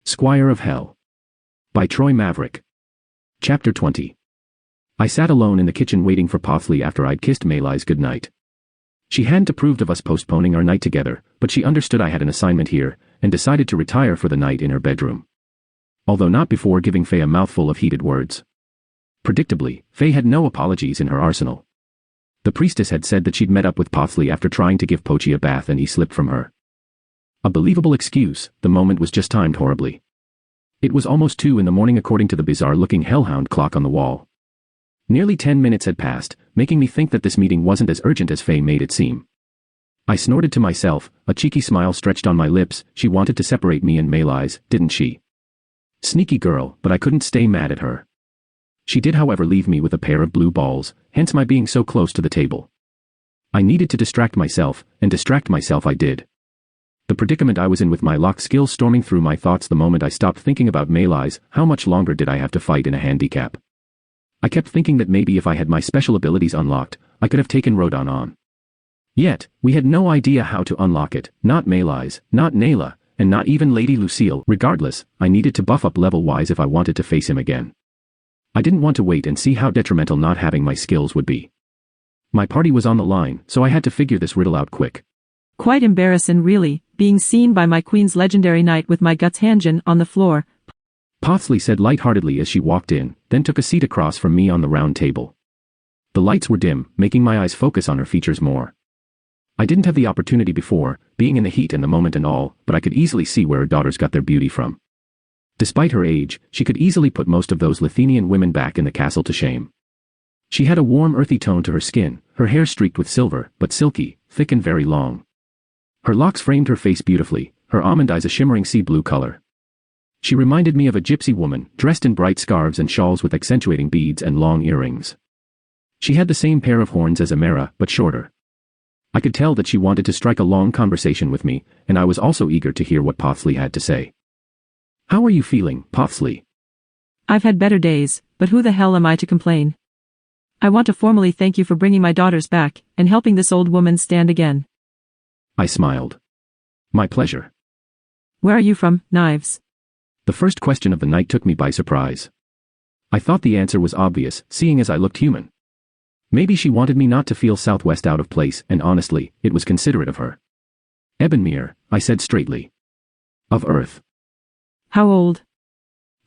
Squire of Hell. By Troy Maverick. Chapter 20. I sat alone in the kitchen waiting for Pothly after I'd kissed Maylai's goodnight. She hadn't approved of us postponing our night together, but she understood I had an assignment here, and decided to retire for the night in her bedroom. Although not before giving Faye a mouthful of heated words. Predictably, Faye had no apologies in her arsenal. The priestess had said that she'd met up with Pothly after trying to give Pochi a bath and he slipped from her. A believable excuse, the moment was just timed horribly. It was almost 2 a.m. according to the bizarre-looking hellhound clock on the wall. Nearly 10 minutes had passed, making me think that this meeting wasn't as urgent as Faye made it seem. I snorted to myself, a cheeky smile stretched on my lips. She wanted to separate me and Maylai's, didn't she? Sneaky girl, but I couldn't stay mad at her. She did however leave me with a pair of blue balls, hence my being so close to the table. I needed to distract myself, and distract myself I did. The predicament I was in with my lock skills storming through my thoughts the moment I stopped thinking about Maylai's. How much longer did I have to fight in a handicap? I kept thinking that maybe if I had my special abilities unlocked, I could have taken Rodon on. Yet, we had no idea how to unlock it, not Maylai's, not Nayla, and not even Lady Lucille. Regardless, I needed to buff up level-wise if I wanted to face him again. I didn't want to wait and see how detrimental not having my skills would be. My party was on the line, so I had to figure this riddle out quick. Quite embarrassing really, being seen by my queen's legendary knight with my guts hanging on the floor. Pothly said lightheartedly as she walked in, then took a seat across from me on the round table. The lights were dim, making my eyes focus on her features more. I didn't have the opportunity before, being in the heat and the moment and all, but I could easily see where her daughters got their beauty from. Despite her age, she could easily put most of those Lithenian women back in the castle to shame. She had a warm earthy tone to her skin, her hair streaked with silver, but silky, thick and very long. Her locks framed her face beautifully, her almond eyes a shimmering sea blue color. She reminded me of a gypsy woman, dressed in bright scarves and shawls with accentuating beads and long earrings. She had the same pair of horns as Amara, but shorter. I could tell that she wanted to strike a long conversation with me, and I was also eager to hear what Pothly had to say. How are you feeling, Pothly? I've had better days, but who the hell am I to complain? I want to formally thank you for bringing my daughters back, and helping this old woman stand again. I smiled. My pleasure. Where are you from, Knives? The first question of the night took me by surprise. I thought the answer was obvious, seeing as I looked human. Maybe she wanted me not to feel Southwest out of place, and honestly, it was considerate of her. Ebenmere, I said straightly. Of Earth. How old?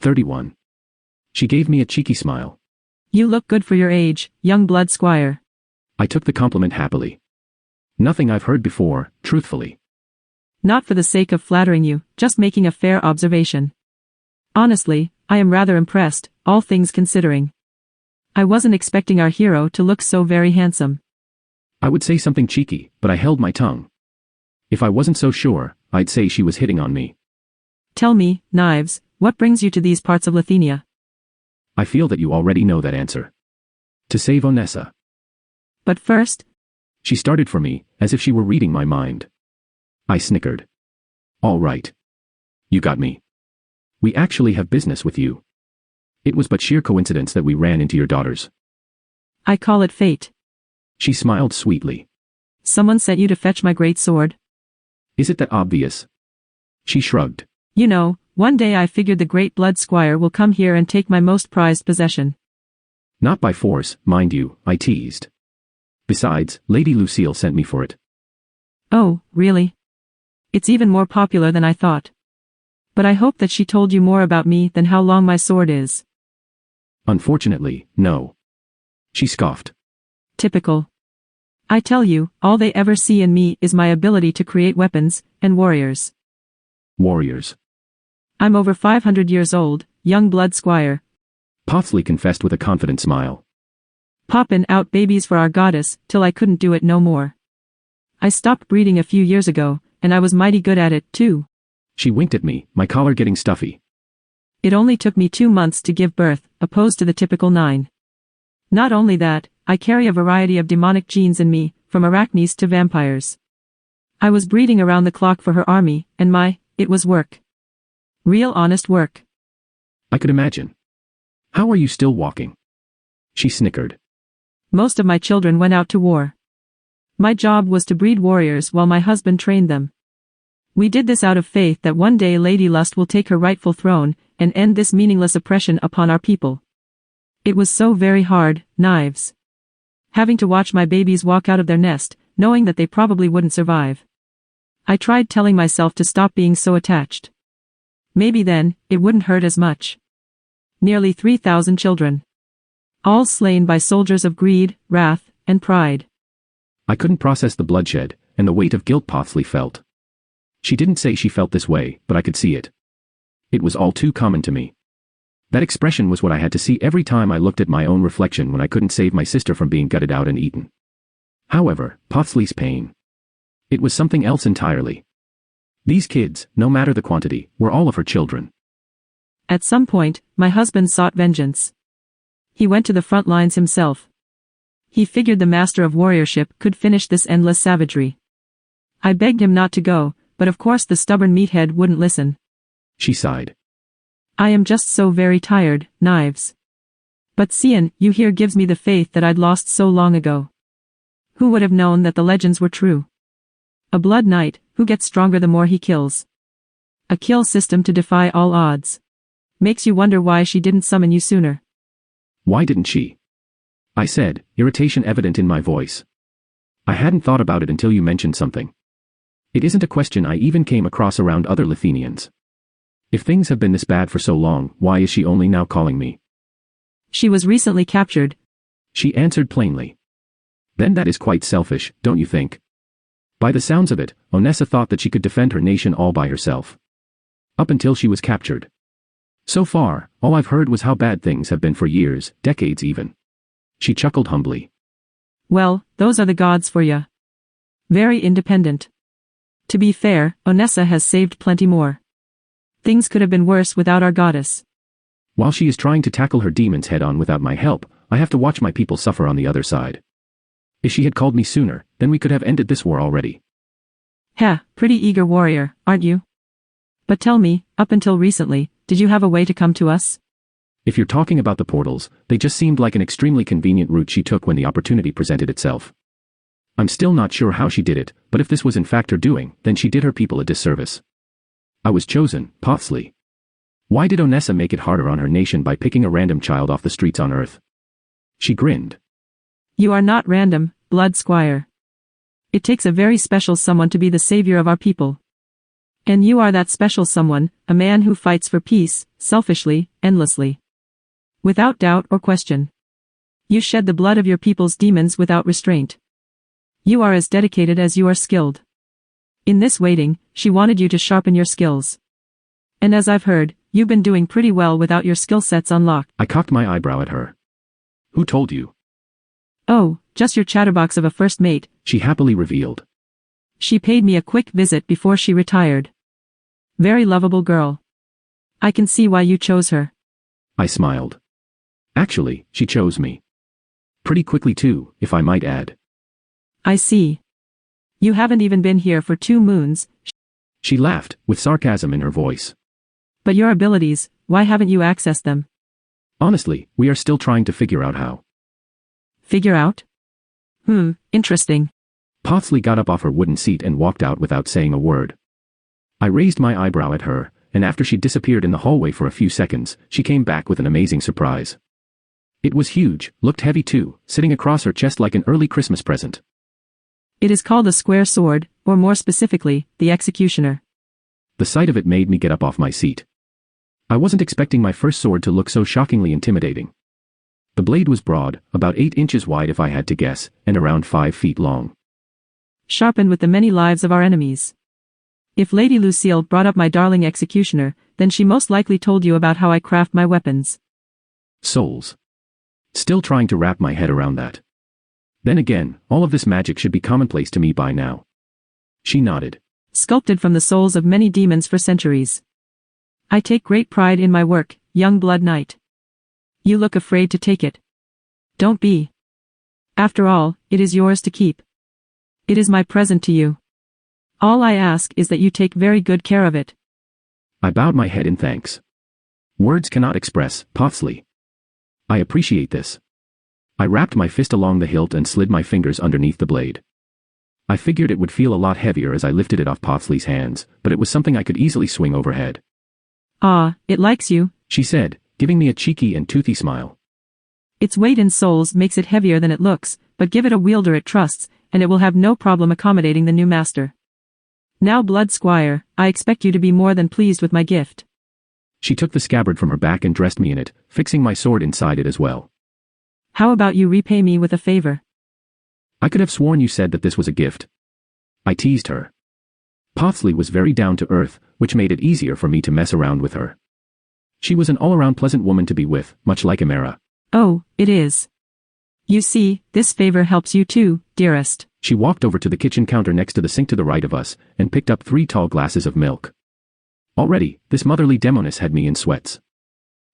31. She gave me a cheeky smile. You look good for your age, young blood Squire. I took the compliment happily. Nothing I've heard before, truthfully. Not for the sake of flattering you, just making a fair observation. Honestly, I am rather impressed, all things considering. I wasn't expecting our hero to look so very handsome. I would say something cheeky, but I held my tongue. If I wasn't so sure, I'd say she was hitting on me. Tell me, Knives, what brings you to these parts of Lithenia? I feel that you already know that answer. To save Onessa. But first? She started for me, as if she were reading my mind. I snickered. All right. You got me. We actually have business with you. It was but sheer coincidence that we ran into your daughters. I call it fate. She smiled sweetly. Someone sent you to fetch my great sword? Is it that obvious? She shrugged. You know, one day I figured the great blood Squire will come here and take my most prized possession. Not by force, mind you, I teased. Besides, Lady Lucille sent me for it. Oh, really? It's even more popular than I thought. But I hope that she told you more about me than how long my sword is. Unfortunately, no. She scoffed. Typical. I tell you, all they ever see in me is my ability to create weapons, and warriors. Warriors. I'm over 500 years old, young blood Squire. Pothly confessed with a confident smile. Poppin' out babies for our goddess, till I couldn't do it no more. I stopped breeding a few years ago, and I was mighty good at it, too. She winked at me, my collar getting stuffy. It only took me 2 months to give birth, opposed to the typical 9. Not only that, I carry a variety of demonic genes in me, from arachnes to vampires. I was breeding around the clock for her army, and it was work. Real honest work. I could imagine. How are you still walking? She snickered. Most of my children went out to war. My job was to breed warriors while my husband trained them. We did this out of faith that one day Lady Lust will take her rightful throne, and end this meaningless oppression upon our people. It was so very hard, Knives. Having to watch my babies walk out of their nest, knowing that they probably wouldn't survive. I tried telling myself to stop being so attached. Maybe then, it wouldn't hurt as much. Nearly 3,000 children. All slain by soldiers of greed, wrath, and pride. I couldn't process the bloodshed, and the weight of guilt Pothsley felt. She didn't say she felt this way, but I could see it. It was all too common to me. That expression was what I had to see every time I looked at my own reflection when I couldn't save my sister from being gutted out and eaten. However, Pothsley's pain. It was something else entirely. These kids, no matter the quantity, were all of her children. At some point, my husband sought vengeance. He went to the front lines himself. He figured the master of warriorship could finish this endless savagery. I begged him not to go, but of course the stubborn meathead wouldn't listen. She sighed. I am just so very tired, Knives. But seeing you here gives me the faith that I'd lost so long ago. Who would have known that the legends were true? A blood knight, who gets stronger the more he kills. A kill system to defy all odds. Makes you wonder why she didn't summon you sooner. Why didn't she? I said, irritation evident in my voice. I hadn't thought about it until you mentioned something. It isn't a question I even came across around other Lithenians. If things have been this bad for so long, why is she only now calling me? She was recently captured. She answered plainly. Then that is quite selfish, don't you think? By the sounds of it, Onessa thought that she could defend her nation all by herself. Up until she was captured. So far, all I've heard was how bad things have been for years, decades even. She chuckled humbly. Well, those are the gods for ya. Very independent. To be fair, Onessa has saved plenty more. Things could have been worse without our goddess. While she is trying to tackle her demons head-on without my help, I have to watch my people suffer on the other side. If she had called me sooner, then we could have ended this war already. Ha, pretty eager warrior, aren't you? But tell me, up until recently, did you have a way to come to us? If you're talking about the portals, they just seemed like an extremely convenient route she took when the opportunity presented itself. I'm still not sure how she did it, but if this was in fact her doing, then she did her people a disservice. I was chosen, Pothsley. Why did Onessa make it harder on her nation by picking a random child off the streets on Earth? She grinned. You are not random, blood Squire. It takes a very special someone to be the savior of our people. And you are that special someone, a man who fights for peace, selfishly, endlessly. Without doubt or question. You shed the blood of your people's demons without restraint. You are as dedicated as you are skilled. In this waiting, she wanted you to sharpen your skills. And as I've heard, you've been doing pretty well without your skill sets unlocked. I cocked my eyebrow at her. Who told you? Oh, just your chatterbox of a first mate, she happily revealed. She paid me a quick visit before she retired. Very lovable girl. I can see why you chose her. I smiled. Actually, she chose me. Pretty quickly too, if I might add. I see. You haven't even been here for 2 moons. She laughed, with sarcasm in her voice. But your abilities, why haven't you accessed them? Honestly, we are still trying to figure out how. Figure out? Interesting. Pothsley got up off her wooden seat and walked out without saying a word. I raised my eyebrow at her, and after she disappeared in the hallway for a few seconds, she came back with an amazing surprise. It was huge, looked heavy too, sitting across her chest like an early Christmas present. It is called a square sword, or more specifically, the executioner. The sight of it made me get up off my seat. I wasn't expecting my first sword to look so shockingly intimidating. The blade was broad, about 8 inches wide if I had to guess, and around 5 feet long. Sharpened with the many lives of our enemies. If Lady Lucille brought up my darling executioner, then she most likely told you about how I craft my weapons. Souls. Still trying to wrap my head around that. Then again, all of this magic should be commonplace to me by now. She nodded. Sculpted from the souls of many demons for centuries. I take great pride in my work, young blood knight. You look afraid to take it. Don't be. After all, it is yours to keep. It is my present to you. All I ask is that you take very good care of it. I bowed my head in thanks. Words cannot express, Pothsley. I appreciate this. I wrapped my fist along the hilt and slid my fingers underneath the blade. I figured it would feel a lot heavier as I lifted it off Pothsley's hands, but it was something I could easily swing overhead. Ah, it likes you, She said, giving me a cheeky and toothy smile. Its weight in souls makes it heavier than it looks, but give it a wielder it trusts, and it will have no problem accommodating the new master. Now Blood Squire, I expect you to be more than pleased with my gift. She took the scabbard from her back and dressed me in it, fixing my sword inside it as well. How about you repay me with a favor? I could have sworn you said that this was a gift. I teased her. Pothsley was very down to earth, which made it easier for me to mess around with her. She was an all-around pleasant woman to be with, much like Amara. Oh, it is. You see, this favor helps you too, dearest. She walked over to the kitchen counter next to the sink to the right of us, and picked up 3 tall glasses of milk. Already, this motherly demoness had me in sweats.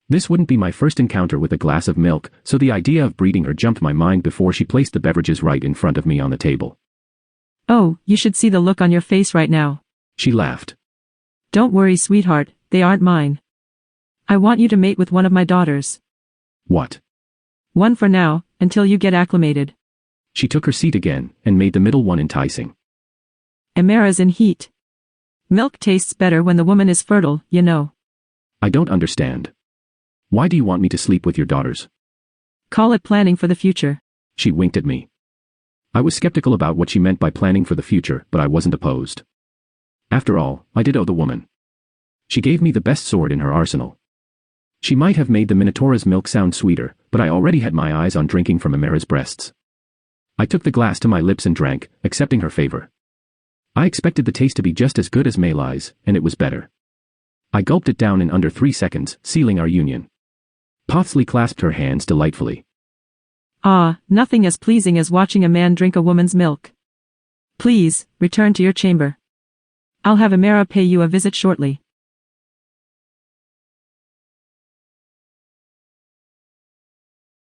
This wouldn't be my first encounter with a glass of milk, so the idea of breeding her jumped my mind before she placed the beverages right in front of me on the table. Oh, you should see the look on your face right now. She laughed. Don't worry, sweetheart, they aren't mine. I want you to mate with one of my daughters. What? One for now, until you get acclimated. She took her seat again, and made the middle one enticing. Amara's in heat. Milk tastes better when the woman is fertile, you know. I don't understand. Why do you want me to sleep with your daughters? Call it planning for the future. She winked at me. I was skeptical about what she meant by planning for the future, but I wasn't opposed. After all, I did owe the woman. She gave me the best sword in her arsenal. She might have made the Minotaur's milk sound sweeter, but I already had my eyes on drinking from Amara's breasts. I took the glass to my lips and drank, accepting her favor. I expected the taste to be just as good as Maylai's, and it was better. I gulped it down in under 3 seconds, sealing our union. Pothsley clasped her hands delightfully. Ah, nothing as pleasing as watching a man drink a woman's milk. Please, return to your chamber. I'll have Amara pay you a visit shortly.